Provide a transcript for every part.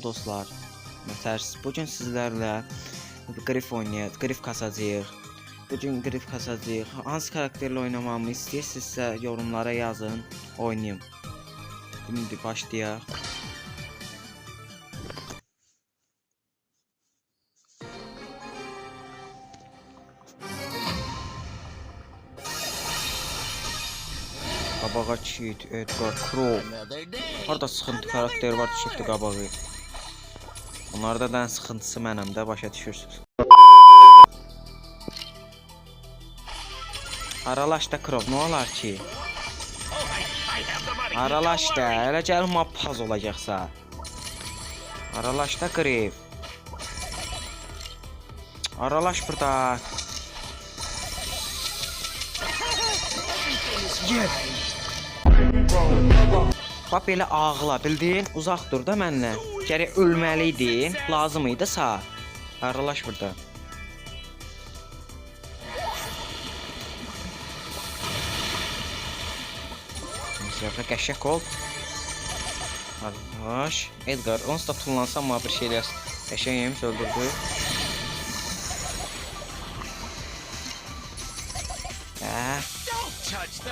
Salam dostlar. Bugün sizlərlə Qrif oynayaq, Qrif kasacağıq. Bugün Qrif kasacağıq. Hansı karakterlə oynamamı istəyirsinizsə yorumlara yazın, oynayım. Şimdi başlayaq. Qabağa Cheat, Edgar, Crow. Harada sıxıntı karakter var, düşübdü qabağı. Onlarda dən sıxıntısı mənəm də, başa düşürsünüz. Aralaş da Crow, nə olar ki? Aralaş da, elə gəlim paz olacaqsa. Aralaş da Qrif. Aralaş burada. Gel. Bax belə ağla, bildin? Uzaq dur da mənlə. Gərək ölməliydin, lazım idi sağ. Aralaş burada. Məsələn, qəşək ol. Aralaş. Edgar, onsuz da tullansam amma bir şey eləsin. Qəşək yemiş, öldürdü.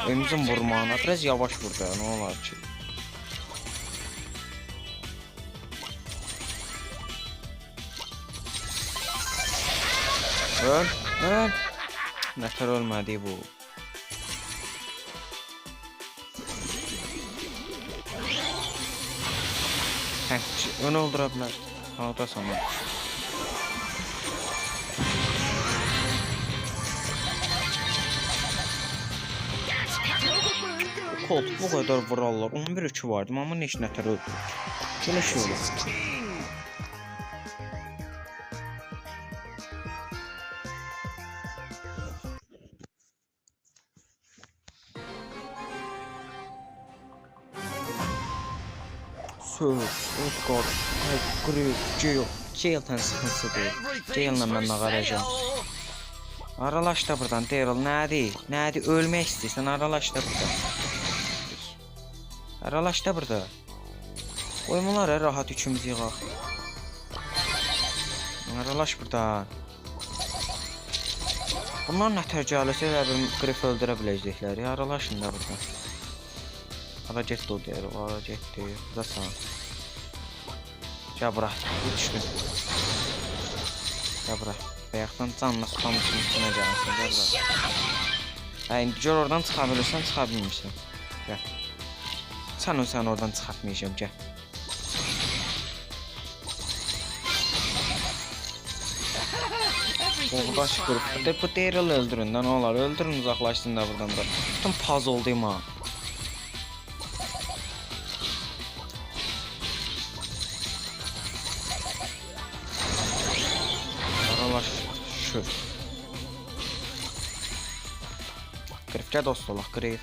Oyunumuzun vurmağına biraz yavaş vurdu, nə olar ki? Öl. Nətər ölmədi bu. Onu öldürə bilər. Ağda sana. Colt bu kadar vurarlar. 11-2 vardı ama heç nətər öldü. Belə şey olur. Edgar, Gale. Gale tən sıxıntısıdır. Gale'la mən ağaracam. Aralaş da buradan Daryl, nədir? Ölmək istəyirsən, aralaş da buradan. Aralaş da burada. Oymalar rahat üçümüz yığaq. Aralaş burada. Bunlar nətər gəlisə elə bir Qrif öldürə biləcəklər. Aralaşın da burada. Hara getdi o deyir, hara getdi. Burada sağ. Gəl bura, düşdün. Gəl bura. Bayaqdan canla tutamısın üstünə gəlsin. Gəl bura. İndi gör oradan çıxa bilirsən, çıxa bilmirsən. Gəl. Sən oradan çıxartmayacağım, gəl. Oğdaş qırıqdır. Bu Daryl öldürün də, nə olar? Öldürün, uzaqlaşsın da buradan da. Bütün paz oldum ha. Aralaş, şür. Qrifcə dost olaq, Qrif.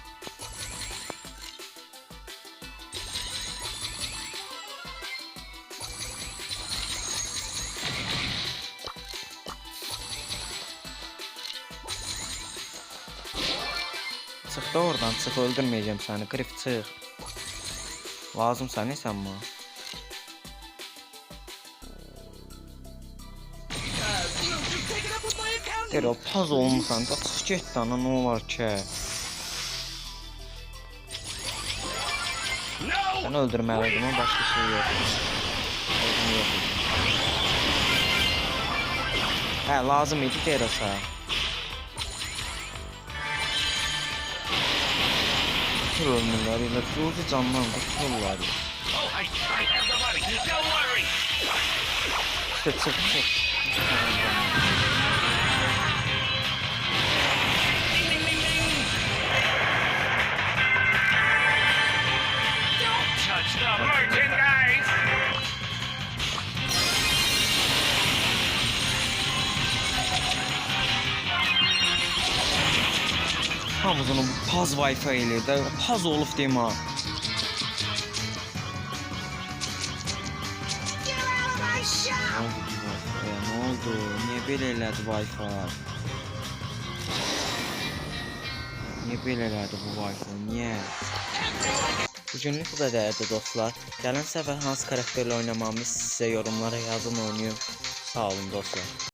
Çıx da oradan, çıx, öldürməyəcəm səni, Qrif, çıx. Lazımsan, sən mi? Deyir, o paz olmuşsan da, çıx get dana, nə olar ki? Sən öldürməliydim, ama başqa şey yox. Hə, lazım idi, deyir o sağ. Ölmürlər ilə Ruzi candan qutulurlar. Çıx. Hamızın bu paz Wi-Fi ilə də paz olub deyim ha. Nə oldu? Niyə belə elədi Wi-Fi? Niyə belə elədi bu Wi-Fi? Niyə? Bugünlük bu qədərdir dostlar. Gələn səfər hansı karakterlə oynamağımı sizə yorumlara yazın, oynayın. Sağ olun dostlar.